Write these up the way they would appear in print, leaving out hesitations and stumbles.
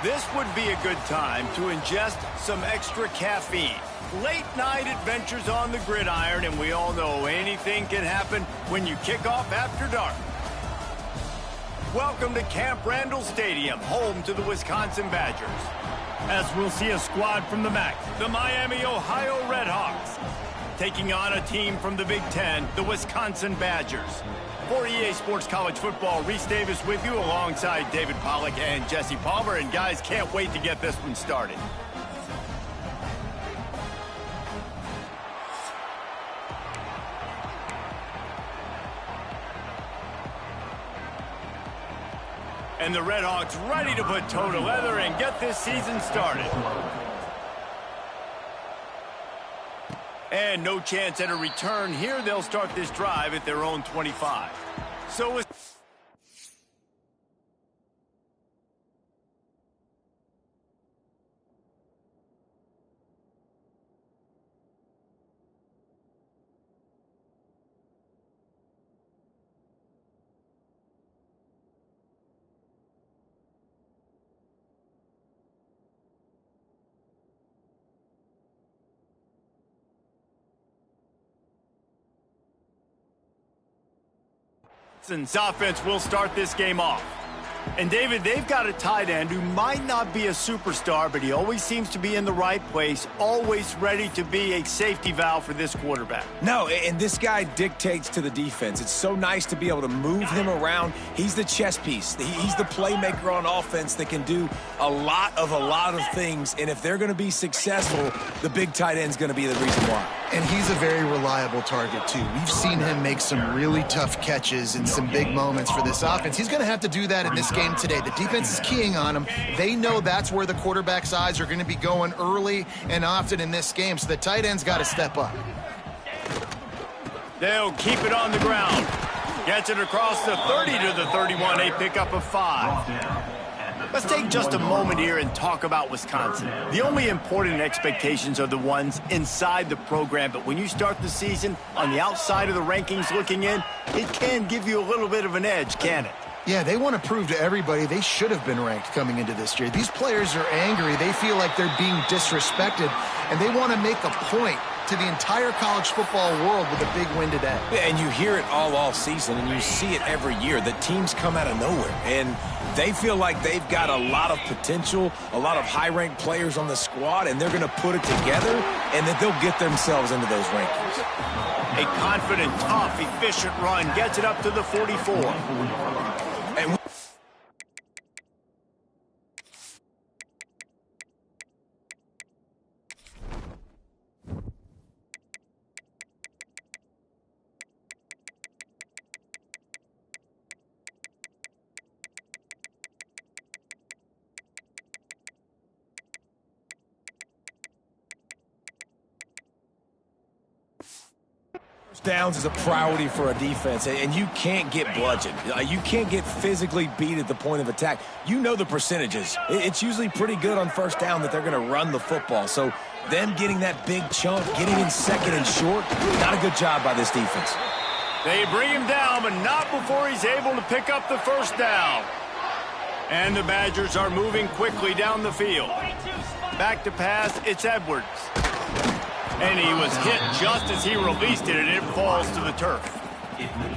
This would be a good time to ingest some extra caffeine. Late night adventures on the gridiron, and we all know anything can happen when you kick off after dark. Welcome to Camp Randall Stadium, home to the Wisconsin Badgers. As we'll see a squad from the MAC, the Miami, Ohio Redhawks, taking on a team from the Big Ten, the Wisconsin Badgers. For EA Sports College Football, Reese Davis with you alongside David Pollack and Jesse Palmer. And guys, can't wait to get this one started. And the Redhawks ready to put toe to leather and get this season started. And no chance at a return here. They'll start this drive at their own 25. So Wisconsin's offense will start this game off. And David, they've got a tight end who might not be a superstar, but he always seems to be in the right place, always ready to be a safety valve for this quarterback. No, and this guy dictates to the defense. It's so nice to be able to move him around. He's the chess piece. He's the playmaker on offense that can do a lot of things. And if they're going to be successful, the big tight end's going to be the reason why. And he's a very reliable target, too. We've seen him make some really tough catches in some big moments for this offense. He's going to have to do that in this game today. The defense is keying on him. They know that's where the quarterback's eyes are going to be going early and often in this game, so the tight end's got to step up. They'll keep it on the ground. Gets it across the 30 to the 31, a pickup of 5. Let's take just a moment here and talk about Wisconsin. The only important expectations are the ones inside the program, but when you start the season on the outside of the rankings looking in, it can give you a little bit of an edge, can it? Yeah, they want to prove to everybody they should have been ranked coming into this year. These players are angry. They feel like they're being disrespected, and they want to make a point to the entire college football world with a big win today. Yeah, and you hear it all season, and you see it every year. The teams come out of nowhere, and they feel like they've got a lot of potential, a lot of high-ranked players on the squad, and they're going to put it together, and that they'll get themselves into those rankings. A confident, tough, efficient run gets it up to the 44. And downs is a priority for a defense, and you can't get bludgeoned. You can't get physically beat at the point of attack. You know the percentages. It's usually pretty good on first down that they're going to run the football. So them getting that big chunk, getting in second and short, not a good job by this defense. They bring him down, but not before he's able to pick up the first down. And the Badgers are moving quickly down the field. Back to pass, it's Edwards. And he was hit just as he released it, and it falls to the turf.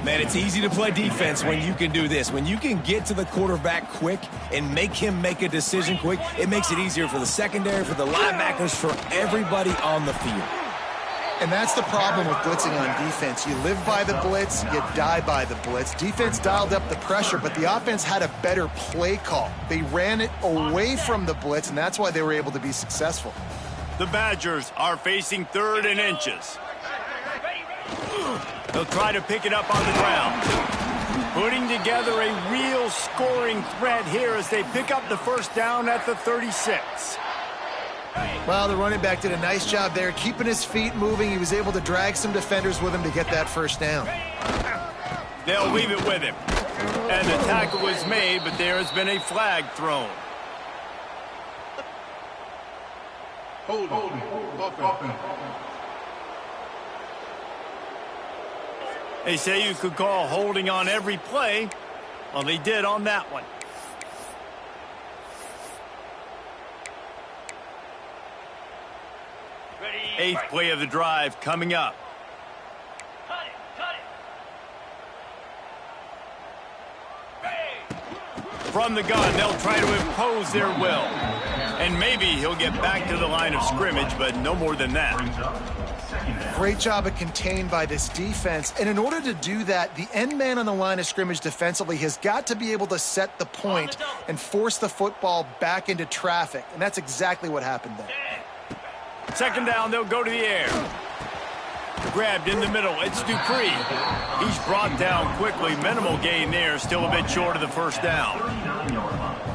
Man, it's easy to play defense when you can do this. When you can get to the quarterback quick and make him make a decision quick, it makes it easier for the secondary, for the linebackers, for everybody on the field. And that's the problem with blitzing on defense. You live by the blitz, you die by the blitz. Defense dialed up the pressure, but the offense had a better play call. They ran it away from the blitz, and that's why they were able to be successful. The Badgers are facing 3rd and inches. They'll try to pick it up on the ground. Putting together a real scoring threat here as they pick up the first down at the 36. Well, the running back did a nice job there, keeping his feet moving. He was able to drag some defenders with him to get that first down. They'll leave it with him. And the tackle is made, but there has been a flag thrown. They say you could call holding on every play. Well, they did on that one. Eighth play of the drive coming up. From the gun, they'll try to impose their will. And maybe he'll get back to the line of scrimmage, but no more than that. Great job of contained by this defense. And in order to do that, the end man on the line of scrimmage defensively has got to be able to set the point and force the football back into traffic. And that's exactly what happened there. Second down, they'll go to the air. Grabbed in the middle, it's Dupree. He's brought down quickly. Minimal gain there, still a bit short of the first down.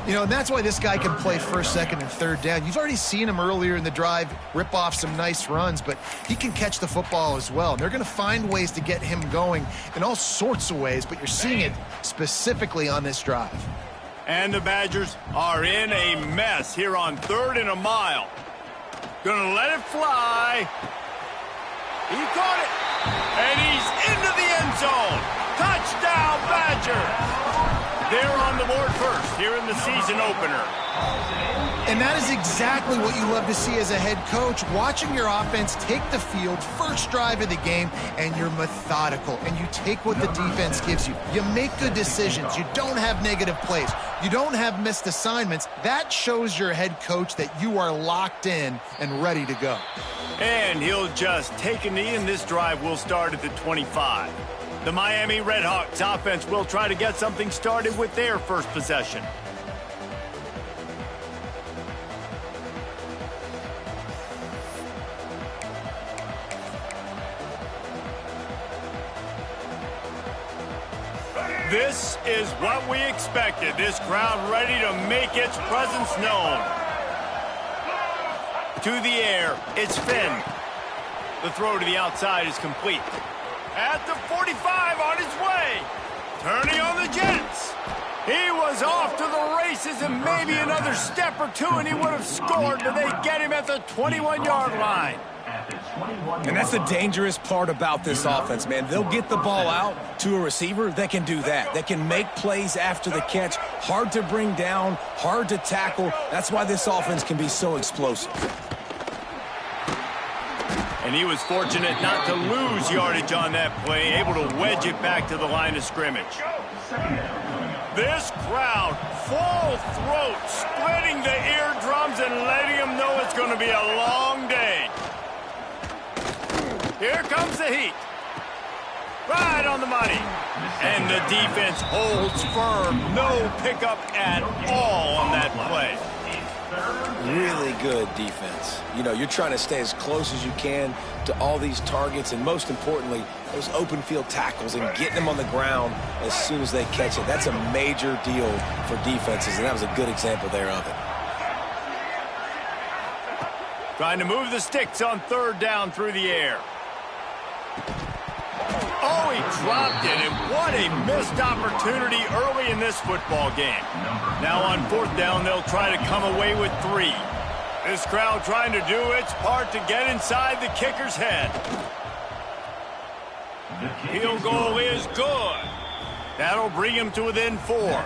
You know, and that's why this guy can play first, second, and third down. You've already seen him earlier in the drive rip off some nice runs, but he can catch the football as well. And they're going to find ways to get him going in all sorts of ways, but you're seeing it specifically on this drive. And the Badgers are in a mess here on 3rd and a mile. Gonna let it fly. He caught it, and he's into the end zone. Touchdown, Badgers! They're on the board first here in the season opener. And that is exactly what you love to see as a head coach, watching your offense take the field, first drive of the game, and you're methodical, and you take what the defense gives you. You make good decisions. You don't have negative plays. You don't have missed assignments. That shows your head coach that you are locked in and ready to go. And he'll just take a knee, and this drive will start at the 25. The Miami Redhawks offense will try to get something started with their first possession. This is what we expected. This crowd ready to make its presence known. To the air, it's Finn. The throw to the outside is complete. At the 45 on his way. Turning on the Jets. He was off to the races, and maybe another step or two and he would have scored, but they get him at the 21-yard line. And that's the dangerous part about this offense, man. They'll get the ball out to a receiver that can do that. That can make plays after the catch. Hard to bring down, hard to tackle. That's why this offense can be so explosive. And he was fortunate not to lose yardage on that play, able to wedge it back to the line of scrimmage. This crowd, full throat, splitting the eardrums and letting them know it's going to be a long day. Here comes the heat. Right on the money. And the defense holds firm. No pickup at all on that play. Really good defense. You know, you're trying to stay as close as you can to all these targets, and most importantly, those open field tackles and getting them on the ground as soon as they catch it. That's a major deal for defenses, and that was a good example there of it. Trying to move the sticks on 3rd down through the air. Oh, he dropped it, and what a missed opportunity early in this football game. Now on 4th down, they'll try to come away with 3. This crowd trying to do its part to get inside the kicker's head. Field goal is good. That'll bring him to within 4.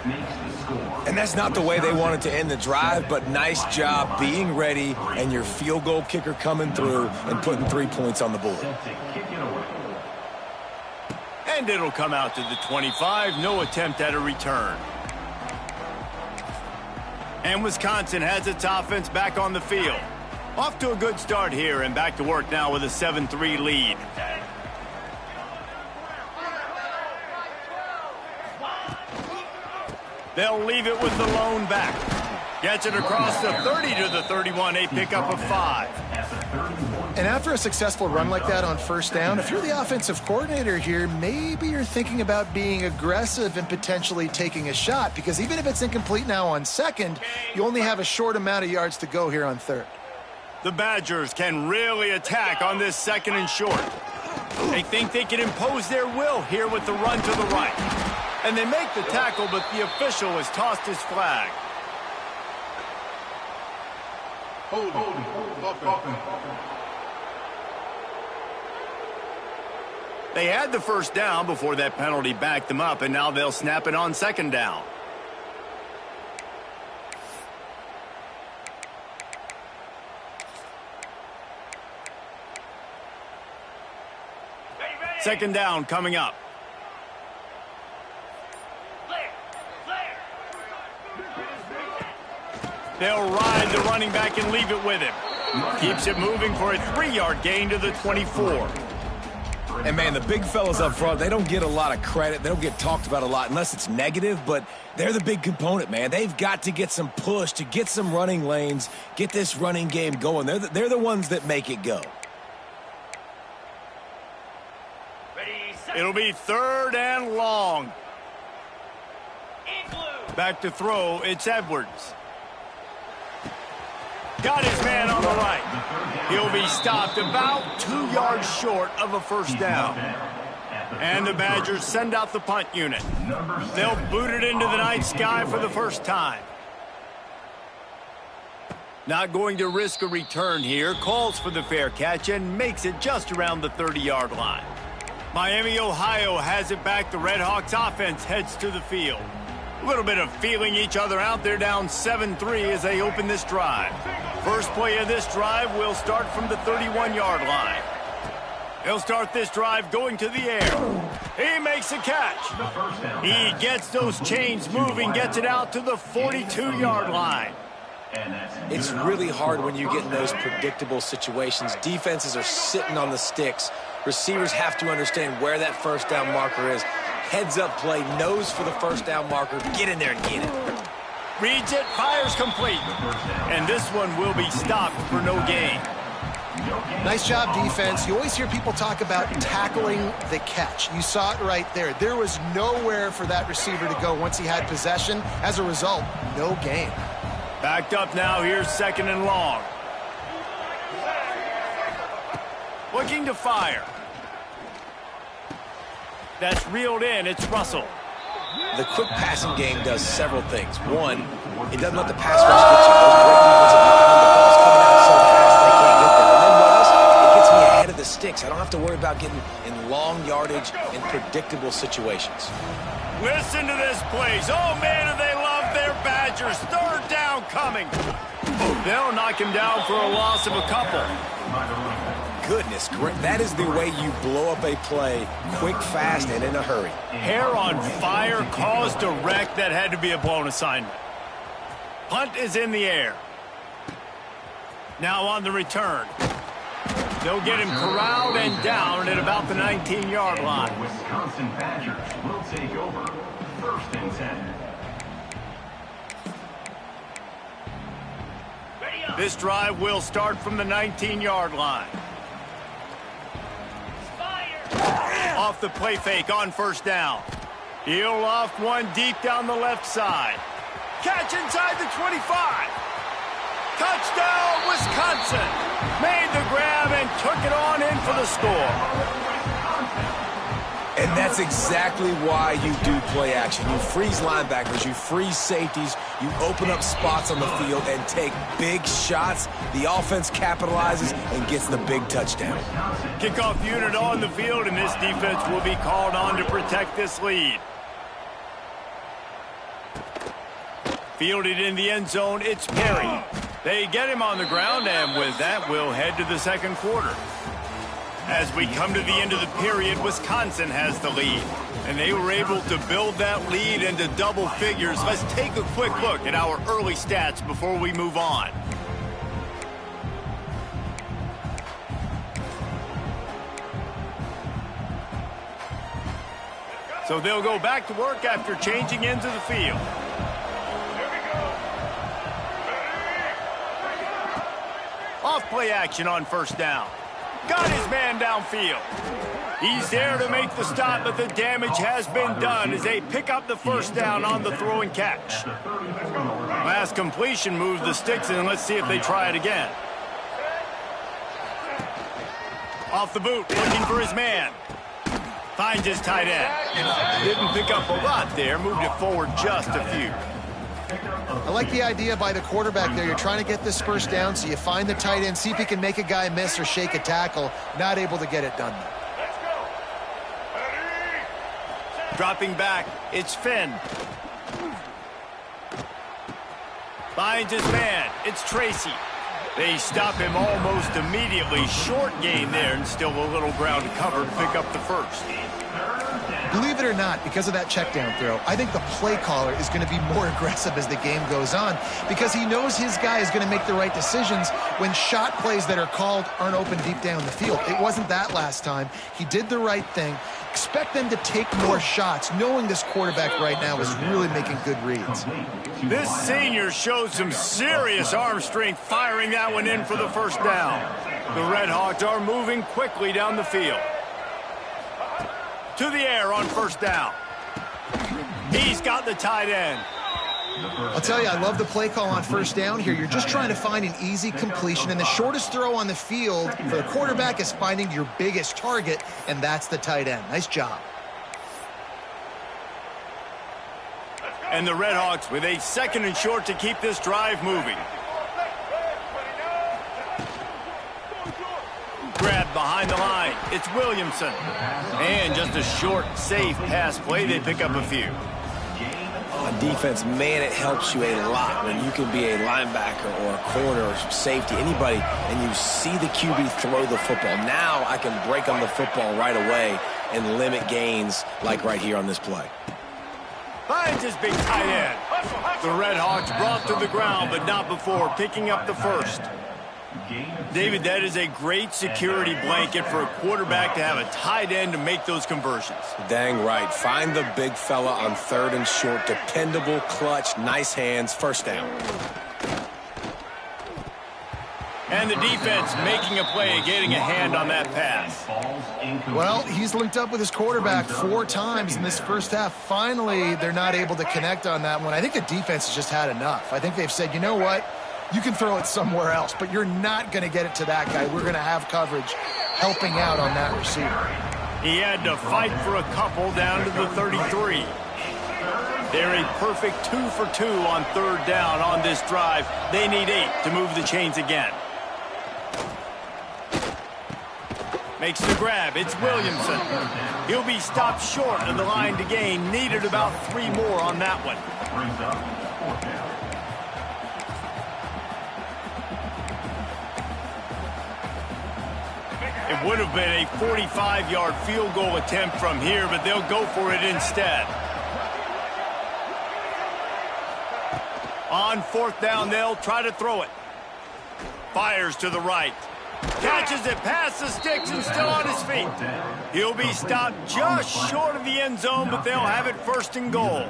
And that's not the way they wanted to end the drive, but nice job being ready and your field goal kicker coming through and putting 3 points on the board. And it'll come out to the 25. No attempt at a return. And Wisconsin has its offense back on the field. Off to a good start here and back to work now with a 7-3 lead. They'll leave it with the lone back. Gets it across the 30 to the 31, a pickup of 5. And after a successful run like that on 1st down, if you're the offensive coordinator here, maybe you're thinking about being aggressive and potentially taking a shot, because even if it's incomplete now on 2nd, you only have a short amount of yards to go here on 3rd. The Badgers can really attack on this 2nd and short. They think they can impose their will here with the run to the right. And they make the tackle, but the official has tossed his flag. They had the 1st down before that penalty backed them up, and now they'll snap it on 2nd down. Second down coming up. They'll ride the running back and leave it with him. Keeps it moving for a 3-yard gain to the 24. And, man, the big fellas up front, they don't get a lot of credit. They don't get talked about a lot unless it's negative, but they're the big component, man. They've got to get some push, to get some running lanes, get this running game going. They're the ones that make it go. It'll be 3rd and long. Back to throw, it's Edwards. Got his man on the right. He'll be stopped about 2 yards short of a first down. And the Badgers send out the punt unit. They'll boot it into the night sky for the first time. Not going to risk a return here. Calls for the fair catch and makes it just around the 30-yard line. Miami, Ohio has it back. The Red Hawks offense heads to the field. A little bit of feeling each other out. They're down 7-3 as they open this drive. First play of this drive will start from the 31-yard line. He'll start this drive going to the air. He makes a catch. He gets those chains moving, gets it out to the 42-yard line. It's really hard when you get in those predictable situations. Defenses are sitting on the sticks. Receivers have to understand where that first down marker is. Heads up play, nose for the first down marker. Get in there and get it. Reads it, fires complete. And this one will be stopped for no gain. Nice job, defense. You always hear people talk about tackling the catch. You saw it right there. There was nowhere for that receiver to go once he had possession. As a result, no gain. Backed up now, here's 2nd and long. Looking to fire. That's reeled in, it's Russell. The quick passing game does several things. One, it doesn't let the pass rush get you. Those great defensive behind, the ball's coming out so fast they can't get there. And then what else? It gets me ahead of the sticks. I don't have to worry about getting in long yardage and predictable situations. Listen to this place. Oh, man, do they love their Badgers. 3rd down coming. They'll knock him down for a loss of a couple. Goodness, that is the way you blow up a play, quick, fast, and in a hurry. Hair on fire, caused a wreck. That had to be a blown assignment. Punt is in the air. Now on the return. They'll get him corralled and down at about the 19-yard line. Wisconsin Badgers will take over 1st and 10. This drive will start from the 19-yard line. Off the play fake on first down. He'll loft one deep down the left side. Catch inside the 25. Touchdown, Wisconsin. Made the grab and took it on in for the score. And that's exactly why you do play action. You freeze linebackers, you freeze safeties, you open up spots on the field and take big shots. The offense capitalizes and gets the big touchdown. Kickoff unit on the field, and this defense will be called on to protect this lead. Fielded in the end zone, it's Perry. They get him on the ground, and with that, we'll head to the second quarter. As we come to the end of the period, Wisconsin has the lead. And they were able to build that lead into double figures. Let's take a quick look at our early stats before we move on. So they'll go back to work after changing into the field. Off play action on first down. Got his man downfield. He's there to make the stop, but the damage has been done as they pick up the first down on the throw and catch. Last completion moved the sticks, and let's see if they try it again. Off the boot, looking for his man. Finds his tight end. Didn't pick up a lot there, moved it forward just a few. I like the idea by the quarterback there. You're trying to get this first down, so you find the tight end, see if he can make a guy miss or shake a tackle. Not able to get it done. Dropping back, it's Finn. Finds his man, it's Tracy. They stop him almost immediately. Short gain there, and still a little ground to cover to pick up the first. Believe it or not, because of that check down throw, I think the play caller is going to be more aggressive as the game goes on because he knows his guy is going to make the right decisions when shot plays that are called aren't open deep down the field. It wasn't that last time. He did the right thing. Expect them to take more shots, knowing this quarterback right now is really making good reads. This senior shows some serious arm strength, firing that one in for the first down. The Red Hawks are moving quickly down the field. To the air on first down. He's got the tight end. I'll tell you, I love the play call on first down here. You're just trying to find an easy completion, and the shortest throw on the field for the quarterback is finding your biggest target, and that's the tight end. Nice job. And the Red Hawks with a second and short to keep this drive moving. Grab behind the line. It's Williamson. And just a short, safe pass play. They pick up a few. On defense, man, it helps you a lot when you can be a linebacker or a corner or safety, anybody, and you see the QB throw the football. Now I can break on the football right away and limit gains like right here on this play. Finds his big tight end. The Red Hawks brought to the ground, but not before picking up the first. David, that is a great security blanket for a quarterback to have a tight end to make those conversions. Dang right. Find the big fella on third and short. Dependable, clutch, nice hands, first down. And the defense making a play, getting a hand on that pass. Well, he's linked up with his quarterback 4 times in this first half. Finally, they're not able to connect on that one. I think the defense has just had enough. I think they've said, you know what? You can throw it somewhere else, but you're not going to get it to that guy. We're going to have coverage helping out on that receiver. He had to fight for a couple down to the 33. They're a perfect 2 for 2 on third down on this drive. They need 8 to move the chains again. Makes the grab. It's Williamson. He'll be stopped short of the line to gain. Needed about 3 more on that one. Brings up 4th down. It would have been a 45-yard field goal attempt from here, but they'll go for it instead. On 4th down, they'll try to throw it. Fires to the right. Catches it past the sticks and still on his feet. He'll be stopped just short of the end zone, but they'll have it first and goal.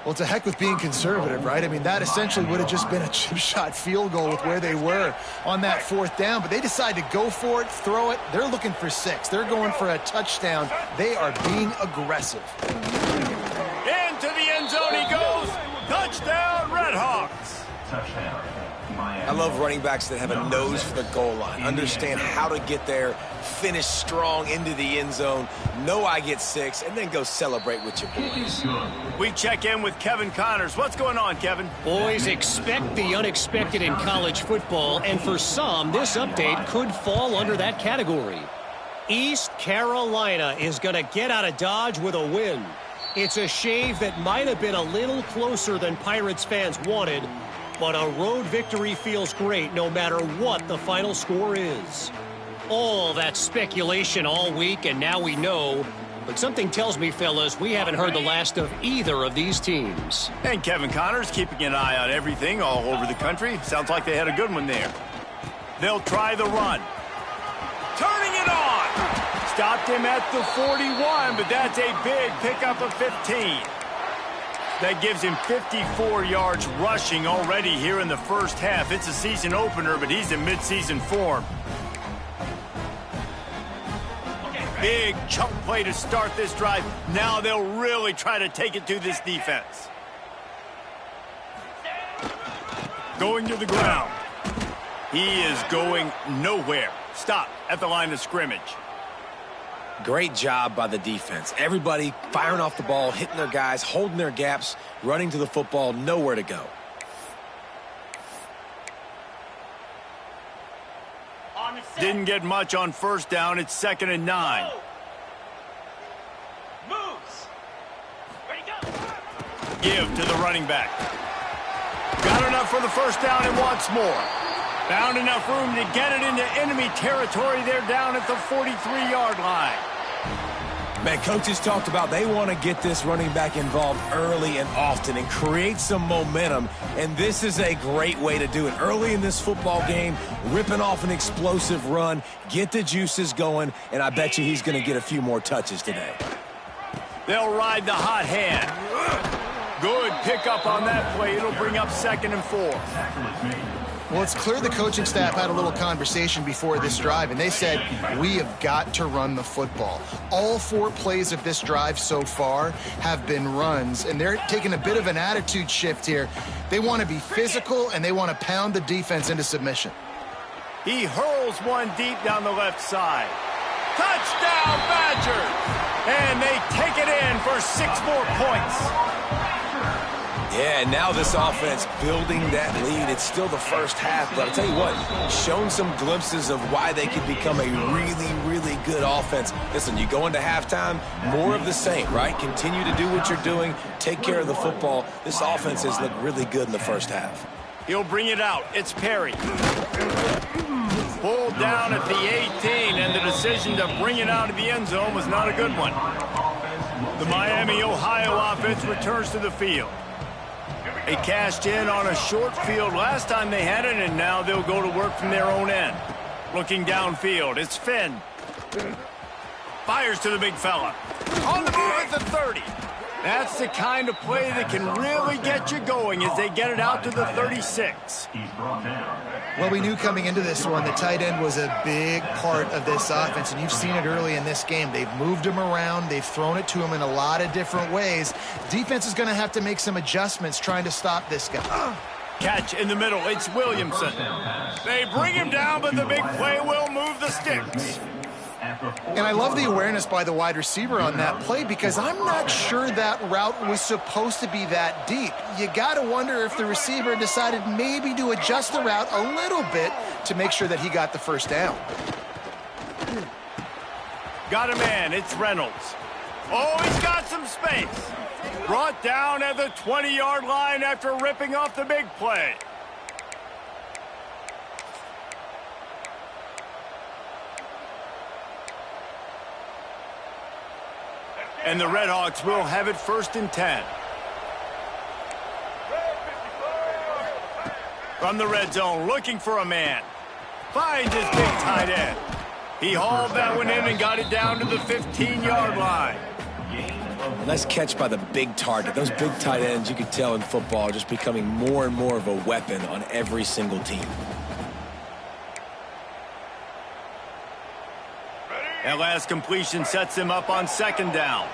Well, to heck with being conservative, right? I mean, that essentially would have just been a chip shot field goal with where they were on that 4th down, but they decide to go for it, throw it. They're looking for 6. They're going for a touchdown. They are being aggressive. Into the end zone he goes. Touchdown, Red Hawks. Touchdown. I love running backs that have a nose for the goal line, understand how to get there, finish strong into the end zone, know I get 6, and then go celebrate with your boys. We check in with Kevin Connors. What's going on, Kevin? Boys, expect the unexpected in college football, and for some, this update could fall under that category. East Carolina is going to get out of Dodge with a win. It's a shave that might have been a little closer than Pirates fans wanted, but a road victory feels great no matter what the final score is. All that speculation all week, and now we know. But something tells me, fellas, we haven't heard the last of either of these teams. And Kevin Connors keeping an eye on everything all over the country. Sounds like they had a good one there. They'll try the run. Turning it on. Stopped him at the 41, but that's a big pickup of 15. That gives him 54 yards rushing already here in the first half. It's a season opener, but he's in midseason form. Big chunk play to start this drive. Now they'll really try to take it to this defense. Going to the ground. He is going nowhere. Stop at the line of scrimmage. Great job by the defense. Everybody firing off the ball, hitting their guys, holding their gaps, running to the football, nowhere to go. Didn't get much on first down. It's 2nd and 9. Moves. Ready, go. Give to the running back. Got enough for the first down and wants more. Found enough room to get it into enemy territory. They're down at the 43-yard line. Man, coaches talked about they want to get this running back involved early and often and create some momentum, and this is a great way to do it. Early in this football game, ripping off an explosive run, get the juices going, and I bet you he's going to get a few more touches today. They'll ride the hot hand. Good pickup on that play. It'll bring up 2nd and 4. Well, it's clear the coaching staff had a little conversation before this drive, and they said, we have got to run the football. All 4 plays of this drive so far have been runs, and they're taking a bit of an attitude shift here. They want to be physical, and they want to pound the defense into submission. He hurls one deep down the left side. Touchdown, Badgers! And they take it in for 6 more points. Yeah, and now this offense building that lead. It's still the first half, but I'll tell you what, shown some glimpses of why they could become a really, really good offense. Listen, you go into halftime, more of the same, right? Continue to do what you're doing, take care of the football. This offense has looked really good in the first half. He'll bring it out. It's Perry. Pulled down at the 18, and the decision to bring it out of the end zone was not a good one. The Miami, Ohio offense returns to the field. They cashed in on a short field last time they had it, and now they'll go to work from their own end. Looking downfield, it's Finn. Fires to the big fella. On the move at the 30. That's the kind of play that can really get you going as they get it out to the 36. Well, we knew coming into this one the tight end was a big part of this offense, and you've seen it early in this game. They've moved him around. They've thrown it to him in a lot of different ways. Defense is going to have to make some adjustments trying to stop this guy. Catch in the middle. It's Williamson. They bring him down, but the big play will move the sticks. And I love the awareness by the wide receiver on that play because I'm not sure that route was supposed to be that deep. You got to wonder if the receiver decided maybe to adjust the route a little bit to make sure that he got the first down. Got a man. It's Reynolds. Oh, he's got some space. Brought down at the 20-yard line after ripping off the big play. And the Redhawks will have it 1st and 10. From the red zone, looking for a man. Finds his big tight end. He hauled that one in and got it down to the 15-yard line. Nice catch by the big target. Those big tight ends, you can tell in football, are just becoming more and more of a weapon on every single team. That last completion sets him up on 2nd down.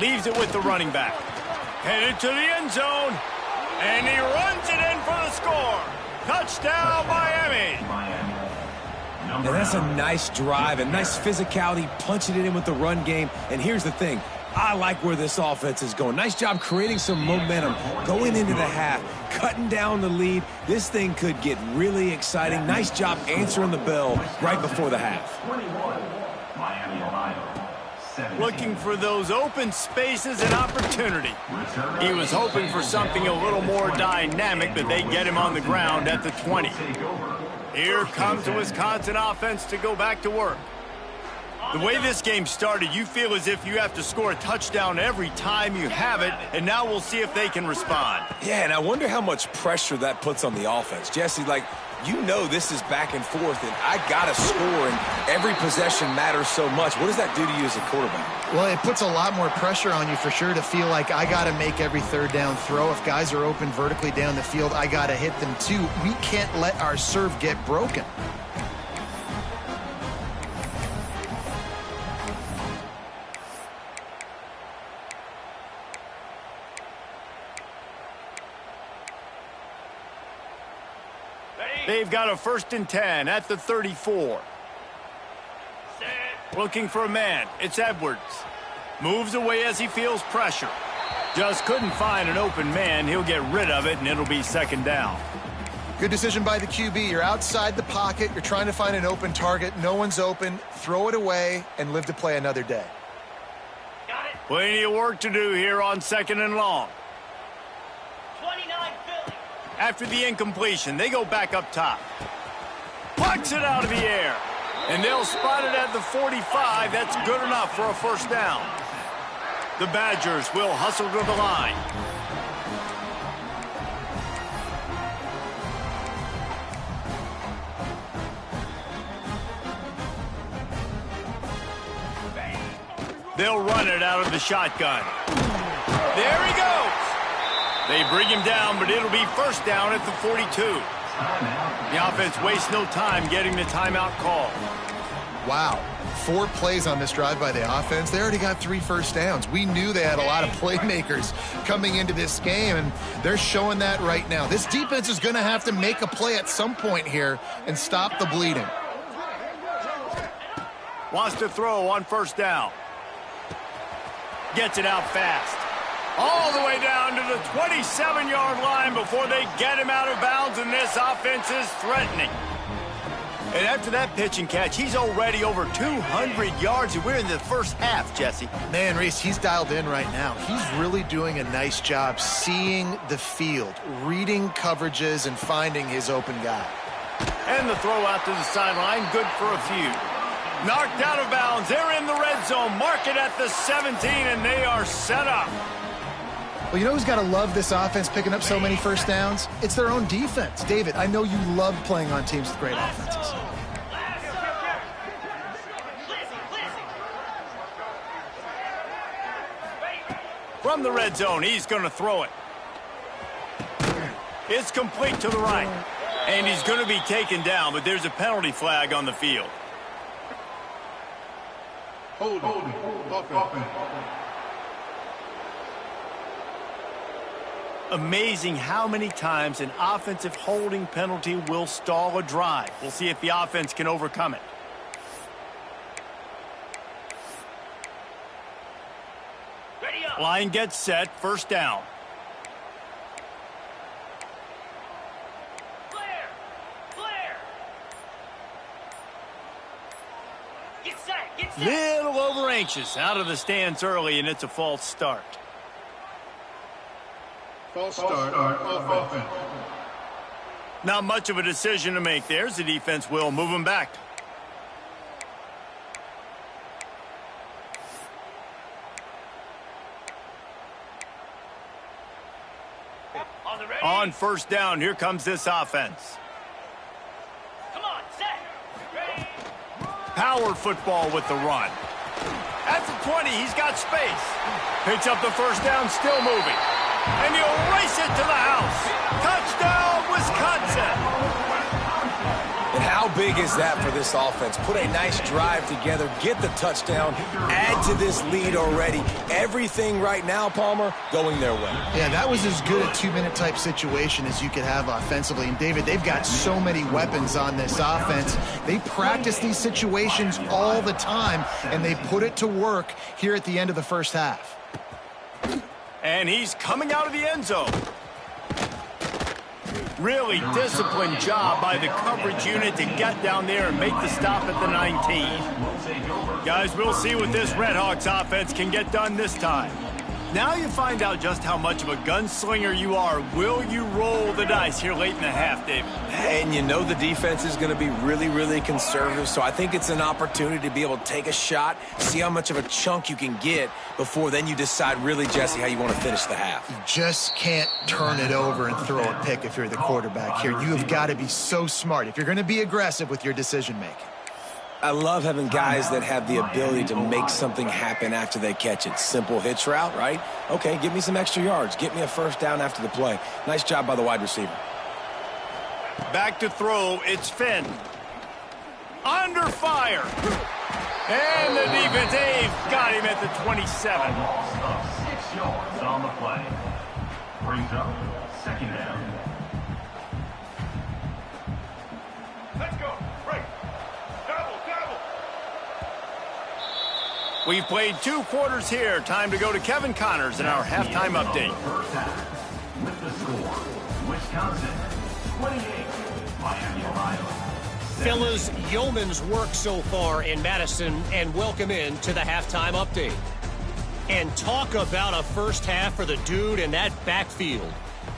Leaves it with the running back. Headed to the end zone. And he runs it in for the score. Touchdown, Miami. And that's a nice drive, a nice physicality, punching it in with the run game. And here's the thing. I like where this offense is going. Nice job creating some momentum, going into the half, cutting down the lead. This thing could get really exciting. Nice job answering the bell right before the half. Looking for those open spaces and opportunity. He was hoping for something a little more dynamic, but they get him on the ground at the 20. Here comes the Wisconsin offense to go back to work. The way this game started, you feel as if you have to score a touchdown every time you have it, and now we'll see if they can respond. Yeah, and I wonder how much pressure that puts on the offense. Jesse, like, you know this is back and forth, and I got to score, and every possession matters so much. What does that do to you as a quarterback? Well, it puts a lot more pressure on you for sure to feel like I got to make every 3rd down throw. If guys are open vertically down the field, I got to hit them too. We can't let our serve get broken. They've got a 1st and 10 at the 34. Looking for a man. It's Edwards. Moves away as he feels pressure. Just couldn't find an open man. He'll get rid of it, and it'll be 2nd down. Good decision by the QB. You're outside the pocket. You're trying to find an open target. No one's open. Throw it away and live to play another day. Plenty of work to do here on 2nd and long. 29 Philly. After the incompletion, they go back up top. Plucks it out of the air. And they'll spot it at the 45. That's good enough for a first down. The Badgers will hustle to the line. They'll run it out of the shotgun. There he goes. They bring him down, but it'll be first down at the 42. The offense wastes no time getting the timeout call. Wow. 4 plays on this drive by the offense. They already got 3 first downs. We knew they had a lot of playmakers coming into this game, and they're showing that right now. This defense is going to have to make a play at some point here and stop the bleeding. Wants to throw on first down. Gets it out fast. All the way down to the 27-yard line before they get him out of bounds, and this offense is threatening. And after that pitch and catch, he's already over 200 yards, and we're in the first half, Jesse. Man, Reese, he's dialed in right now. He's really doing a nice job seeing the field, reading coverages, and finding his open guy. And the throw out to the sideline, good for a few. Knocked out of bounds. They're in the red zone. Mark it at the 17, and they are set up. Well, you know who's got to love this offense picking up so many first downs? It's their own defense. David, I know you love playing on teams with great offenses. From the red zone, he's going to throw it. It's complete to the right. And he's going to be taken down, but there's a penalty flag on the field. Holding. Amazing how many times an offensive holding penalty will stall a drive. We'll see if the offense can overcome it. Line gets set, first down. Little over anxious, out of the stands early, and it's a false start. False start, offense. Not much of a decision to make there, as the defense will move him back. On first down, here comes this offense. Come on, set. Ready. Power football with the run. At the 20, he's got space. Picks up the first down, still moving. And he'll race it to the house. Touchdown, Wisconsin. And how big is that for this offense? Put a nice drive together, get the touchdown, add to this lead already. Everything right now, Palmer, going their way. Yeah, that was as good a 2-minute type situation as you could have offensively. And, David, they've got so many weapons on this offense. They practice these situations all the time, and they put it to work here at the end of the first half. And he's coming out of the end zone. Really disciplined job by the coverage unit to get down there and make the stop at the 19. Guys, we'll see what this Redhawks offense can get done this time. Now you find out just how much of a gunslinger you are. Will you roll the dice here late in the half, David? And you know the defense is going to be really, really conservative, so I think it's an opportunity to be able to take a shot, see how much of a chunk you can get before then you decide really, Jesse, how you want to finish the half. You just can't turn it over and throw a pick if you're the quarterback here. You have got to be so smart if you're going to be aggressive with your decision-making. I love having guys that have the ability to make something happen after they catch it. Simple hitch route, right? Okay, give me some extra yards. Get me a first down after the play. Nice job by the wide receiver. Back to throw, it's Finn. Under fire. And the defense, they've got him at the 27. 6 yards on the play. Brings up second down. Let's go. Break. Double. We've played 2 quarters here. Time to go to Kevin Connors in our halftime update. First half. With the score, Wisconsin 28, Miami, Ohio. Fellas, yeoman's work so far in Madison, and welcome in to the halftime update. And talk about a first half for the dude in that backfield.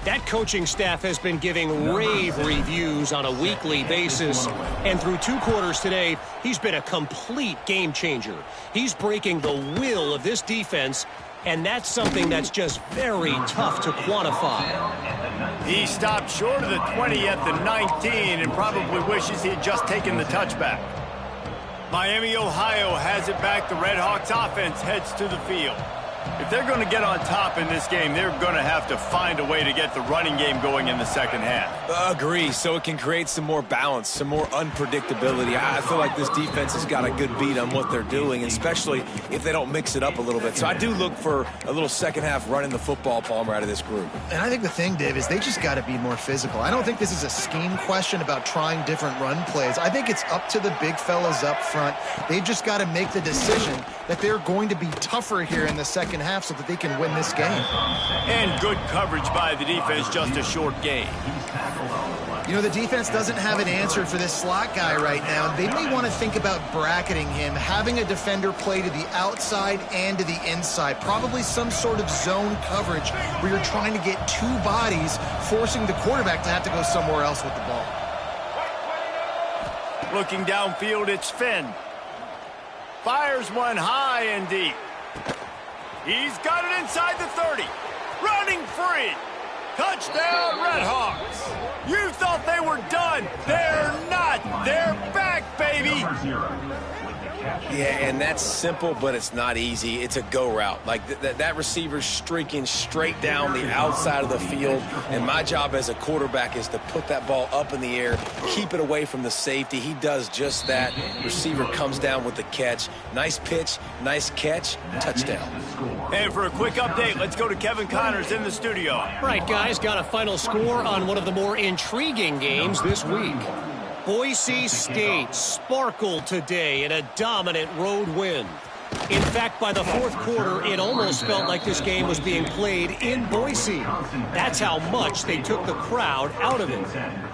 That coaching staff has been giving rave reviews on a weekly basis. And through 2 quarters today, he's been a complete game changer. He's breaking the will of this defense, and that's something that's just very tough to quantify. He stopped short of the 20 at the 19 and probably wishes he had just taken the touchback. Miami, Ohio has it back. The Redhawks offense heads to the field. If they're going to get on top in this game, they're going to have to find a way to get the running game going in the second half. Agree, so it can create some more balance, some more unpredictability. I feel like this defense has got a good beat on what they're doing, especially if they don't mix it up a little bit. So I do look for a little second half running the football, Palmer, out of this group. And I think the thing, Dave, is they just got to be more physical. I don't think this is a scheme question about trying different run plays. I think it's up to the big fellas up front. They've just got to make the decision that they're going to be tougher here in the second half so that they can win this game. And good coverage by the defense, just a short gain. You know, the defense doesn't have an answer for this slot guy right now. They may want to think about bracketing him, having a defender play to the outside and to the inside. Probably some sort of zone coverage where you're trying to get 2 bodies, forcing the quarterback to have to go somewhere else with the ball. Looking downfield, it's Finn. Fires one high and deep. He's got it inside the 30. Running free. Touchdown, Redhawks. You thought they were done. They're not. They're back, baby. Yeah, and that's simple, but it's not easy. It's a go route. Like that receiver's streaking straight down the outside of the field, and my job as a quarterback is to put that ball up in the air, keep it away from the safety. He does just that. Receiver comes down with the catch. Nice pitch, nice catch, touchdown. And for a quick update, let's go to Kevin Connors in the studio. Right, guys, got a final score on one of the more intriguing games this week. Boise State sparkled today in a dominant road win. In fact, by the 4th quarter, it almost felt like this game was being played in Boise. That's how much they took the crowd out of it.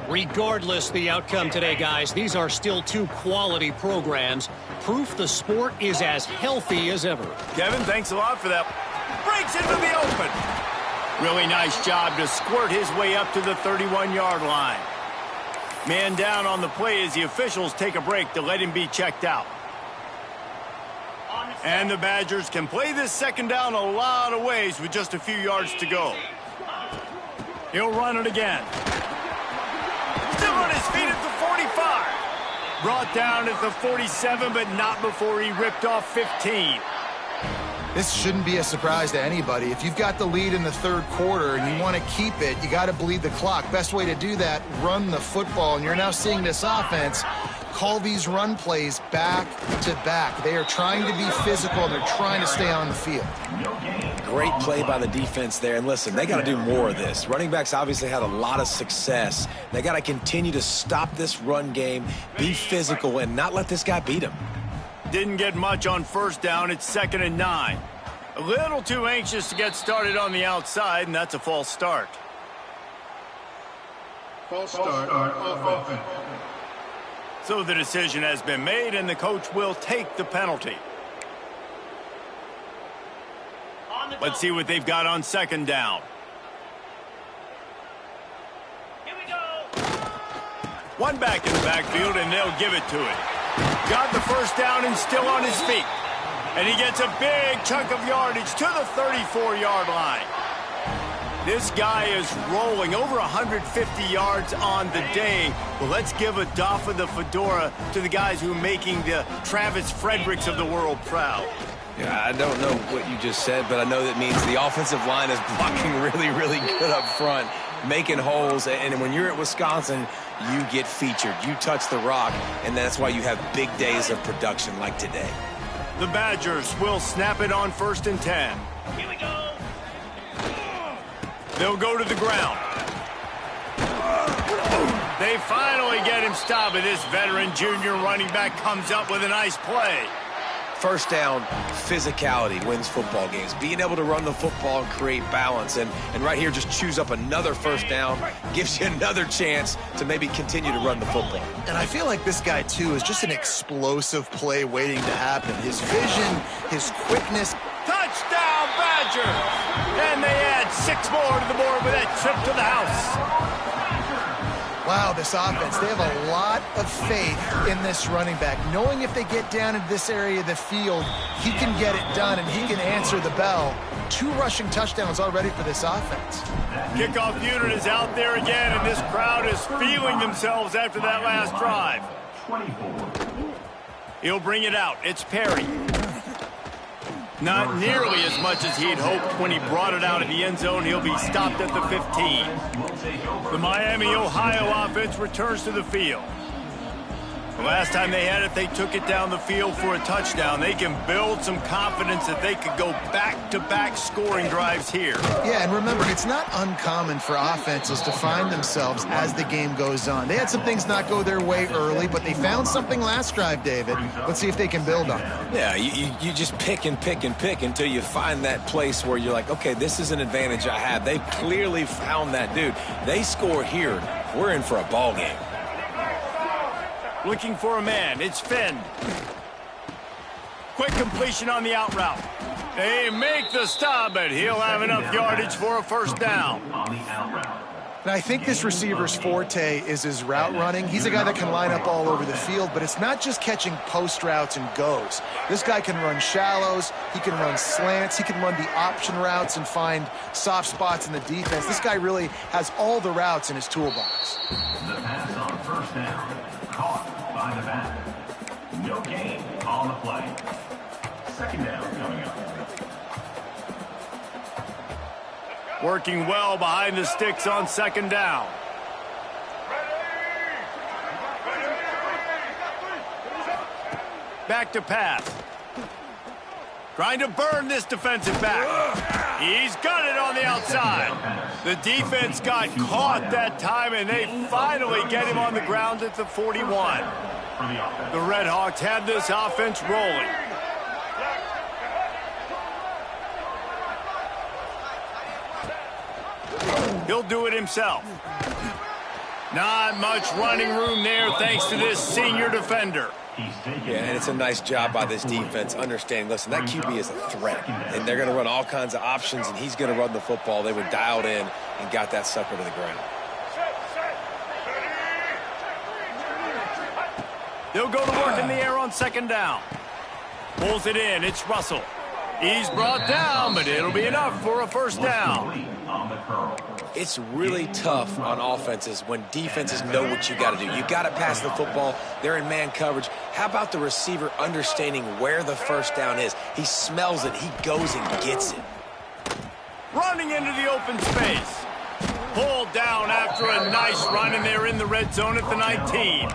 Regardless the outcome today, guys, these are still 2 quality programs. Proof the sport is as healthy as ever. Kevin, thanks a lot for that. Breaks into the open. Really nice job to squirt his way up to the 31-yard line. Man down on the play as the officials take a break to let him be checked out. And the Badgers can play this second down a lot of ways with just a few yards to go. He'll run it again. Still on his feet at the 45. Brought down at the 47, but not before he ripped off 15. This shouldn't be a surprise to anybody. If you've got the lead in the 3rd quarter and you want to keep it, you got to bleed the clock. Best way to do that, run the football. And you're now seeing this offense call these run plays back to back. They are trying to be physical. They're trying to stay on the field. Great play by the defense there. And listen, they got to do more of this. Running backs obviously had a lot of success. They got to continue to stop this run game, be physical, and not let this guy beat them. Didn't get much on 1st down. It's 2nd and 9. A little too anxious to get started on the outside, and that's a false start. False start offense. So the decision has been made, and the coach will take the penalty. Let's see what they've got on 2nd down. Here we go. One back in the backfield, and they'll give it to it. Got the 1st down and still on his feet. And he gets a big chunk of yardage to the 34-yard line. This guy is rolling over 150 yards on the day. Well, let's give a doff of the fedora to the guys who are making the Travis Fredericks of the world proud. Yeah, I don't know what you just said, but I know that means the offensive line is blocking really, really good up front, making holes. And when you're at Wisconsin, you get featured. You touch the rock, and that's why you have big days of production like today. The Badgers will snap it on 1st and 10. Here we go. They'll go to the ground. They finally get him stopped, and this veteran junior running back comes up with a nice play. 1st down, physicality wins football games. Being able to run the football and create balance. And right here, just choose up another 1st down, gives you another chance to maybe continue to run the football. And I feel like this guy, too, is just an explosive play waiting to happen. His vision, his quickness. Touchdown, Badgers! And they add 6 more to the board with that trip to the house. Wow, this offense, they have a lot of faith in this running back, knowing if they get down into this area of the field, he can get it done and he can answer the bell. 2 rushing touchdowns already for this offense. Kickoff unit is out there again, and this crowd is feeling themselves after that last drive. 24. He'll bring it out. It's Perry. Not nearly as much as he'd hoped when he brought it out of the end zone. He'll be stopped at the 15. The Miami, Ohio offense returns to the field. The last time they had it, they took it down the field for a touchdown. They can build some confidence that they could go back-to-back scoring drives here. Yeah, and remember, it's not uncommon for offenses to find themselves as the game goes on. They had some things not go their way early, but they found something last drive, David. Let's see if they can build on it. Yeah, you just pick and pick and pick until you find that place where you're like, okay, this is an advantage I have. They clearly found that dude. They score here, we're in for a ball game. Looking for a man. It's Finn. Quick completion on the out route. They make the stop, but he'll have enough yardage for a first down. And I think this receiver's forte is his route running. He's a guy that can line up all over the field, but it's not just catching post routes and goes. This guy can run shallows, he can run slants, he can run the option routes and find soft spots in the defense. This guy really has all the routes in his toolbox. The pass on first down. Caught by the back. No gain on the play. Second down coming up. Working well behind the sticks on second down. Back to pass. Trying to burn this defensive back. He's got it on the outside. The defense got caught that time, and they finally get him on the ground at the 41. The Red Hawks have this offense rolling. He'll do it himself. Not much running room there thanks to this senior defender. Yeah, and it's a nice job by this defense understanding, listen, that QB is a threat, and they're going to run all kinds of options, and he's going to run the football. They were dialed in and got that sucker to the ground. They'll go to work in the air on second down. Pulls it in. It's Russell. He's brought down, but it'll be enough for a first down. It's really tough on offenses when defenses know what you got to do. You got to pass the football. They're in man coverage. How about the receiver understanding where the first down is? He smells it. He goes and gets it. Running into the open space. Pulled down after a nice run, and they're in the red zone at the 19.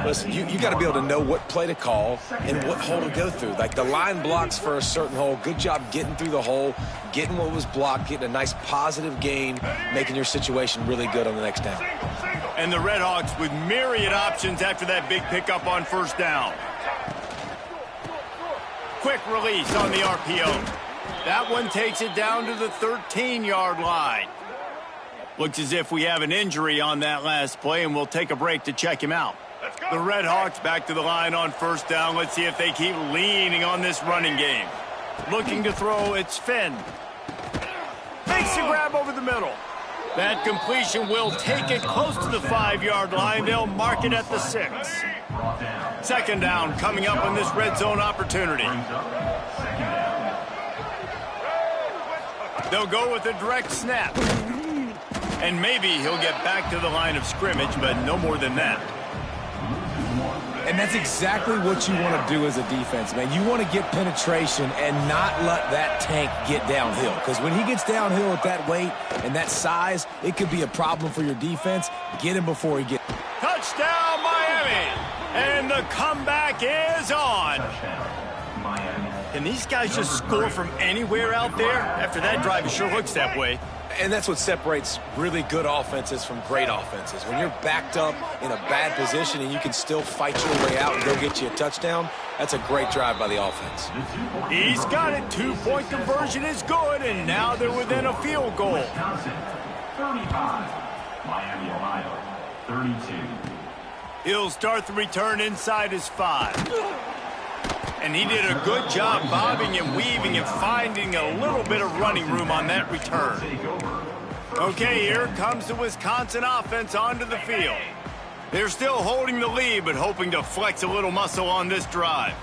Listen, you got to be able to know what play to call and what hole to go through. Like the line blocks for a certain hole. Good job getting through the hole, getting what was blocked, getting a nice positive gain, making your situation really good on the next down. And the Red Hawks with myriad options after that big pickup on first down. Quick release on the RPO. That one takes it down to the 13-yard line. Looks as if we have an injury on that last play, and we'll take a break to check him out. The Red Hawks back to the line on first down. Let's see if they keep leaning on this running game. Looking to throw, it's Finn. Makes the grab over the middle. That completion will take it close to the 5-yard line. They'll mark it at the 6. Second down coming up on this red zone opportunity. They'll go with a direct snap. And maybe he'll get back to the line of scrimmage, but no more than that. And that's exactly what you want to do as a defense, man. You want to get penetration and not let that tank get downhill. Because when he gets downhill at that weight and that size, it could be a problem for your defense. Get him before he gets... Touchdown, Miami! And the comeback is on. Can these guys just score from anywhere out there? After that drive, it sure looks that way. And that's what separates really good offenses from great offenses. When you're backed up in a bad position and you can still fight your way out and go get you a touchdown, that's a great drive by the offense. He's got it. 2-point conversion is good, and now they're within a field goal. 35. Miami, Ohio, 32. He'll start the return inside his 5. And he did a good job bobbing and weaving and finding a little bit of running room on that return. Okay, here comes the Wisconsin offense onto the field. They're still holding the lead, but hoping to flex a little muscle on this drive.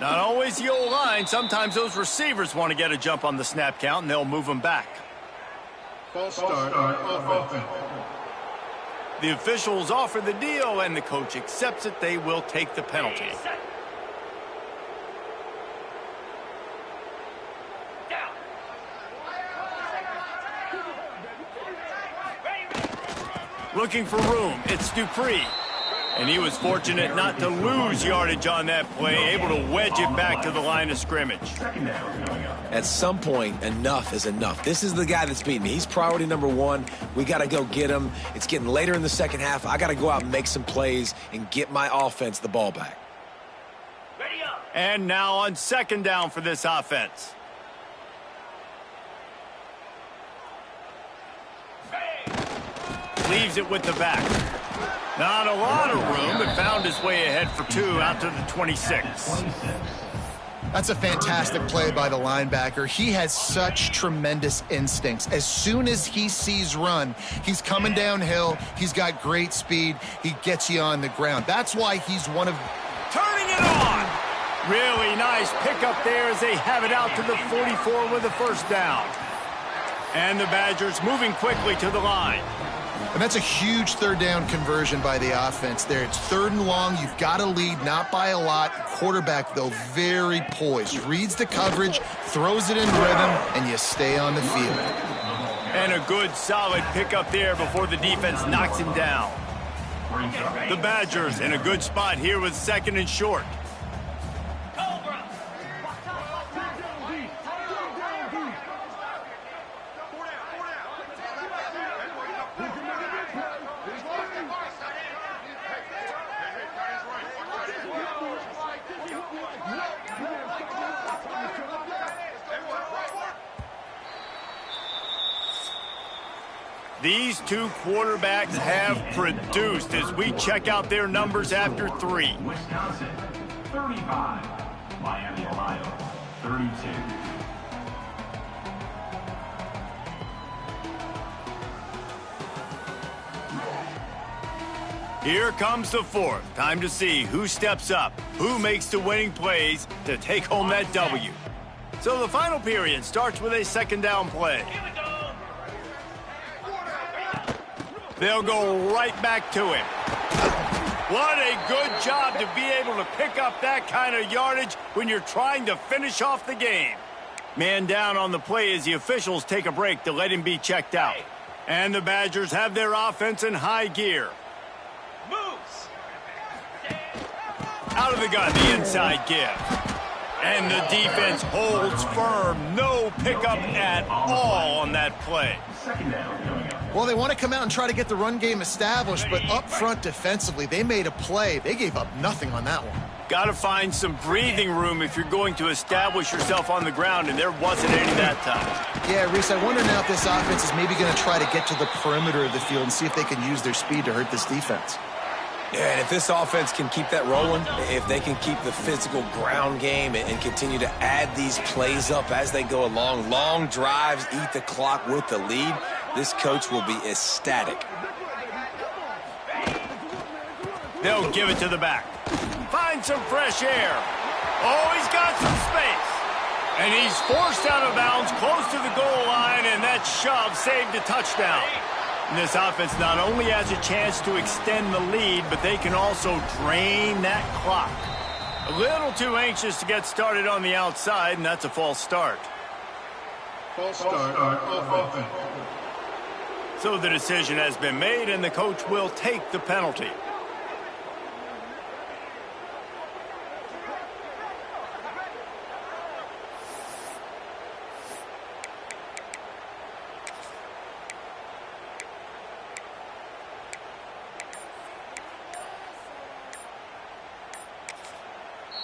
Not always the old line. Sometimes those receivers want to get a jump on the snap count, and they'll move them back. False start on offense. The officials offer the deal, and the coach accepts it. They will take the penalty. Looking for room, it's Dupree. And he was fortunate not to lose yardage on that play, able to wedge it back to the line of scrimmage. At some point, enough is enough. This is the guy that's beating me. He's priority number one. We got to go get him. It's getting later in the second half. I got to go out and make some plays and get my offense the ball back. Ready up. And now on second down for this offense. Leaves it with the back. Not a lot of room, but found his way ahead for two out to the 26. That's a fantastic play by the linebacker. He has such tremendous instincts. As soon as he sees run, he's coming downhill. He's got great speed. He gets you on the ground. That's why he's one of... Turning it on! Really nice pickup there as they have it out to the 44 with a first down. And the Badgers moving quickly to the line. And that's a huge third down conversion by the offense there. It's third and long. You've got to lead, not by a lot. Quarterback, though, very poised. Reads the coverage, throws it in rhythm, and you stay on the field. And a good, solid pickup there before the defense knocks him down. The Badgers in a good spot here with second and short. These two quarterbacks have produced as we check out their numbers after three. Wisconsin, 35. Miami, Ohio, 32. Here comes the fourth. Time to see who steps up, who makes the winning plays to take home that W. So the final period starts with a second down play. They'll go right back to him. What a good job to be able to pick up that kind of yardage when you're trying to finish off the game. Man down on the play as the officials take a break to let him be checked out. And the Badgers have their offense in high gear. Moves. Out of the gun, the inside give. And the defense holds firm. No pickup at all on that play. Second down coming up. Well, they want to come out and try to get the run game established, but up front defensively, they made a play. They gave up nothing on that one. Got to find some breathing room if you're going to establish yourself on the ground, and there wasn't any that time. Yeah, Reese, I wonder now if this offense is maybe going to try to get to the perimeter of the field and see if they can use their speed to hurt this defense. Yeah, and if this offense can keep that rolling, if they can keep the physical ground game and continue to add these plays up as they go along, long drives, eat the clock with the lead, this coach will be ecstatic. They'll give it to the back. Find some fresh air. Oh, he's got some space. And he's forced out of bounds close to the goal line, and that shove saved a touchdown. And this offense not only has a chance to extend the lead, but they can also drain that clock. A little too anxious to get started on the outside, and that's a false start. False start on offense. So the decision has been made, and the coach will take the penalty.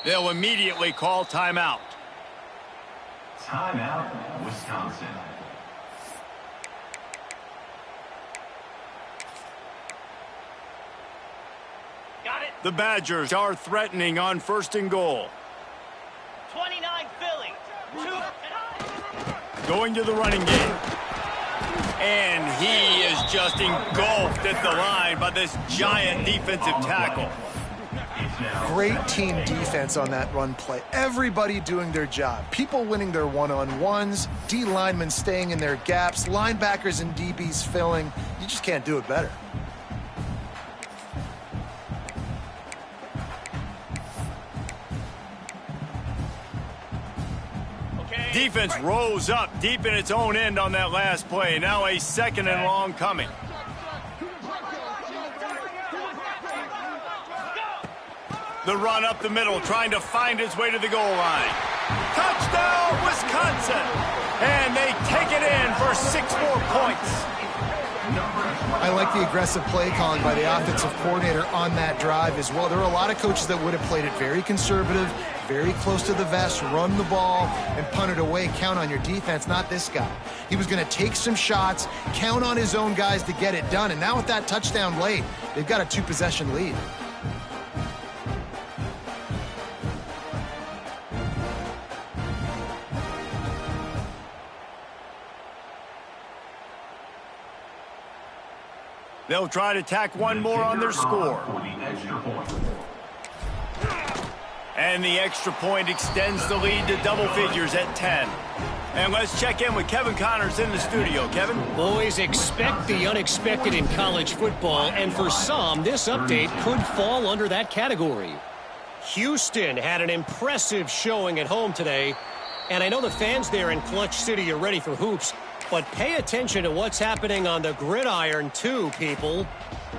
They'll immediately call timeout. Timeout, Wisconsin. Got it. The Badgers are threatening on 1st and goal. 29 Philly. 2. Going to the running game. And he is just engulfed at the line by this giant defensive tackle. Great team defense on that run play. Everybody doing their job. People winning their one-on-ones, D linemen staying in their gaps, linebackers and DBs filling. You just can't do it better. Defense rose up deep in its own end on that last play. Now a 2nd and long coming. The run up the middle, trying to find his way to the goal line. Touchdown, Wisconsin! And they take it in for 6 more points. I like the aggressive play calling by the offensive coordinator on that drive as well. There are a lot of coaches that would have played it very conservative, very close to the vest, run the ball, and punt it away. Count on your defense, not this guy. He was going to take some shots, count on his own guys to get it done. And now with that touchdown late, they've got a 2-possession lead. They'll try to tack one more on their score. And the extra point extends the lead to double figures at 10. And let's check in with Kevin Connors in the studio. Kevin? Boys, expect the unexpected in college football, and for some, this update could fall under that category. Houston had an impressive showing at home today, and I know the fans there in Clutch City are ready for hoops, but pay attention to what's happening on the gridiron too, people.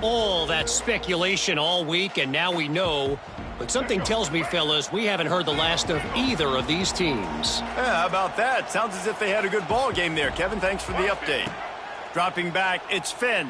All that speculation all week, and now we know. But something tells me, fellas, we haven't heard the last of either of these teams. Yeah, how about that? Sounds as if they had a good ball game there. Kevin, thanks for the update. Dropping back, it's Finn.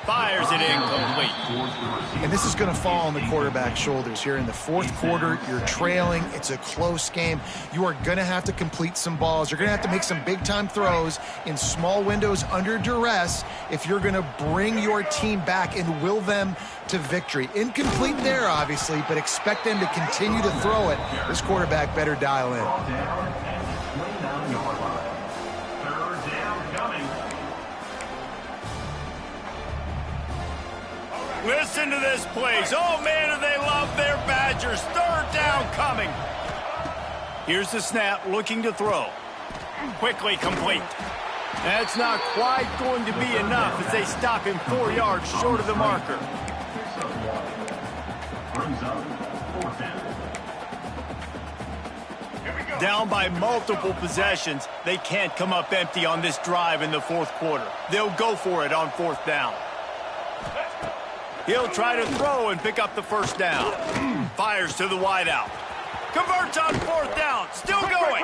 Fires it incomplete. And this is going to fall on the quarterback's shoulders here in the 4th quarter. You're trailing. It's a close game. You are going to have to complete some balls. You're going to have to make some big-time throws in small windows under duress if you're going to bring your team back and will them to victory. Incomplete there, obviously, but expect them to continue to throw it. This quarterback better dial in. Listen to this place. Oh, man, do they love their Badgers. 3rd down coming. Here's the snap, looking to throw. Quickly complete. That's not quite going to be enough as they stop him 4 yards short of the marker. Down by multiple possessions, they can't come up empty on this drive in the 4th quarter. They'll go for it on 4th down. He'll try to throw and pick up the 1st down. Fires to the wideout. Converts on 4th down. Still going.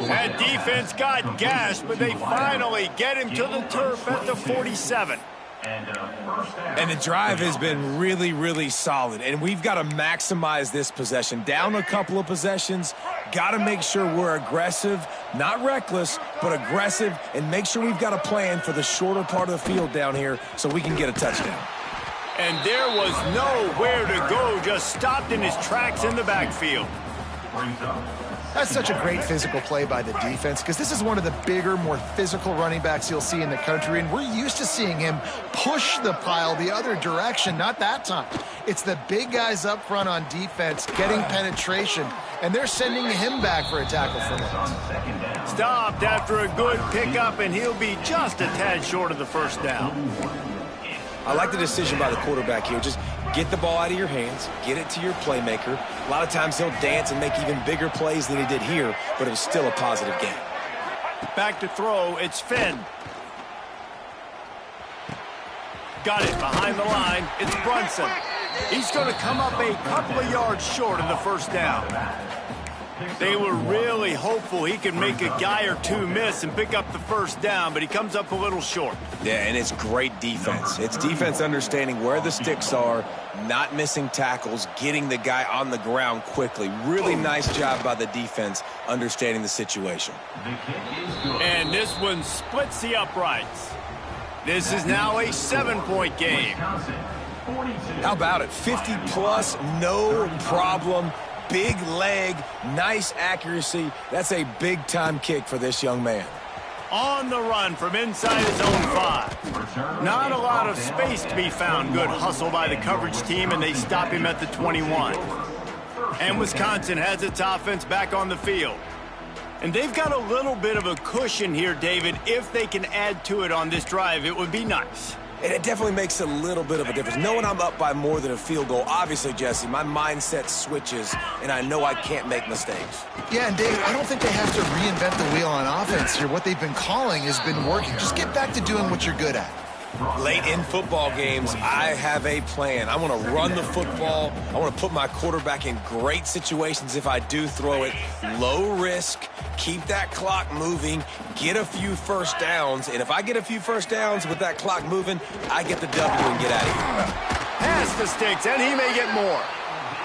That defense got gashed, but they finally get him to the turf at the 47. And the drive has been really, really solid. And we've got to maximize this possession. Down a couple of possessions. Got to make sure we're aggressive, not reckless, but aggressive, and make sure we've got a plan for the shorter part of the field down here so we can get a touchdown. And there was nowhere to go, just stopped in his tracks in the backfield. That's such a great physical play by the defense because this is one of the bigger, more physical running backs you'll see in the country, and we're used to seeing him push the pile the other direction. Not that time. It's the big guys up front on defense getting penetration, and they're sending him back for a tackle for loss. Stopped after a good pickup, and he'll be just a tad short of the 1st down. I like the decision by the quarterback here. Just get the ball out of your hands, get it to your playmaker. A lot of times he'll dance and make even bigger plays than he did here, but it was still a positive game. Back to throw, it's Finn. Got it behind the line, it's Brunson. He's going to come up a couple of yards short of the 1st down. They were really hopeful he could make a guy or two miss and pick up the 1st down, but he comes up a little short. Yeah, and it's great defense. It's defense understanding where the sticks are, not missing tackles, getting the guy on the ground quickly. Really nice job by the defense understanding the situation. And this one splits the uprights. This is now a 7-point game. How about it? 50 plus, no problem. Big leg, nice accuracy. That's a big-time kick for this young man. On the run from inside his own 5. Not a lot of space to be found. Good hustle by the coverage team, and they stop him at the 21. And Wisconsin has its offense back on the field. And they've got a little bit of a cushion here, David. If they can add to it on this drive, it would be nice. And it definitely makes a little bit of a difference. Knowing I'm up by more than a field goal, obviously, Jesse, my mindset switches, and I know I can't make mistakes. Yeah, and Dave, I don't think they have to reinvent the wheel on offense here. What they've been calling has been working. Just get back to doing what you're good at. Late in football games, I have a plan. I want to run the football. I want to put my quarterback in great situations if I do throw it. Low risk, keep that clock moving, get a few first downs. And if I get a few first downs with that clock moving, I get the W and get out of here. Pass the sticks, and he may get more.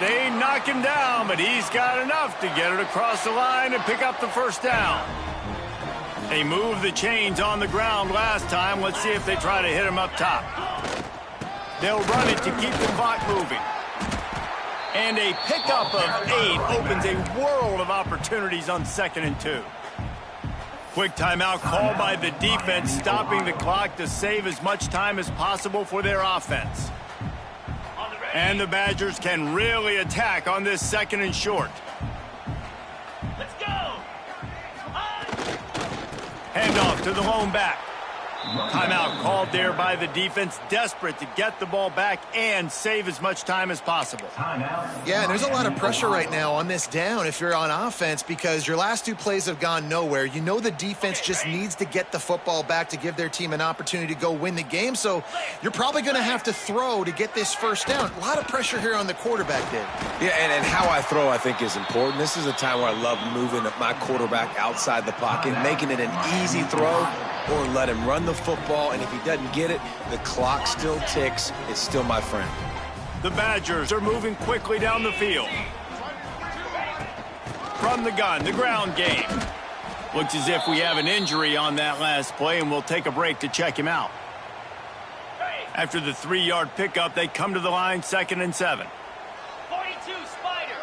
They knock him down, but he's got enough to get it across the line and pick up the first down. They moved the chains on the ground last time. Let's see if they try to hit him up top. They'll run it to keep the clock moving. And a pickup of 8 opens a world of opportunities on 2nd and 2. Quick timeout called by the defense, stopping the clock to save as much time as possible for their offense. And the Badgers can really attack on this 2nd and short. Let's go! Handoff to the lone back. Timeout called there by the defense, desperate to get the ball back and save as much time as possible. Yeah, and there's a lot of pressure right now on this down if you're on offense because your last 2 plays have gone nowhere. You know the defense just needs to get the football back to give their team an opportunity to go win the game, so you're probably going to have to throw to get this first down. A lot of pressure here on the quarterback, Dave. Yeah, and how I throw, I think, is important. This is a time where I love moving my quarterback outside the pocket, making it an easy throw, or let him run the football, and if he doesn't get it, the clock still ticks. It's still my friend. The Badgers are moving quickly down the field. From the gun, the ground game. Looks as if we have an injury on that last play, and we'll take a break to check him out. After the 3-yard pickup, they come to the line, 2nd and 7. 42, Spider.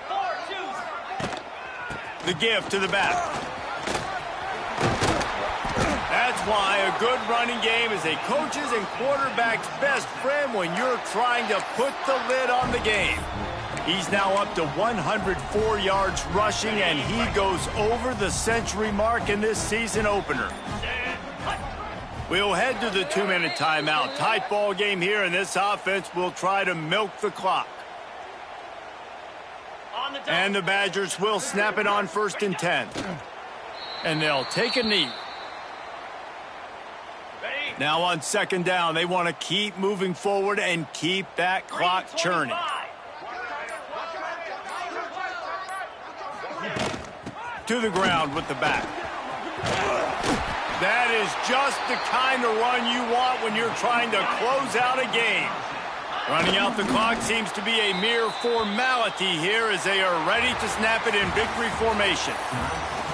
4-2. The give to the back. That's why a good running game is a coach's and quarterback's best friend when you're trying to put the lid on the game. He's now up to 104 yards rushing, and he goes over the century mark in this season opener. We'll head to the 2-minute timeout. Tight ball game here, and this offense will try to milk the clock. And the Badgers will snap it on 1st and 10. And they'll take a knee. Now on 2nd down, they want to keep moving forward and keep that clock churning. To the ground with the back. That is just the kind of run you want when you're trying to close out a game. Running out the clock seems to be a mere formality here as they are ready to snap it in victory formation.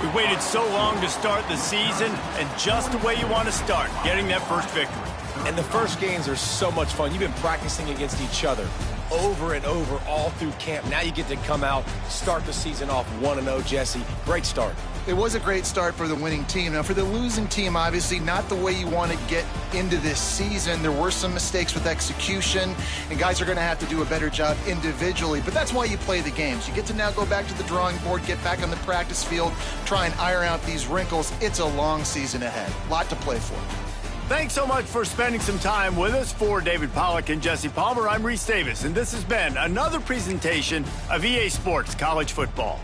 We waited so long to start the season, and just the way you want to start, getting that first victory. And the first games are so much fun. You've been practicing against each other over and over all through camp. Now you get to come out, start the season off 1-0, Jesse. Great start. It was a great start for the winning team. Now, for the losing team, obviously not the way you want to get into this season. There were some mistakes with execution, and guys are going to have to do a better job individually. But that's why you play the games. You get to now go back to the drawing board, get back on the practice field, try and iron out these wrinkles. It's a long season ahead. A lot to play for. Thanks so much for spending some time with us. For David Pollack and Jesse Palmer, I'm Reese Davis, and this has been another presentation of EA Sports College Football.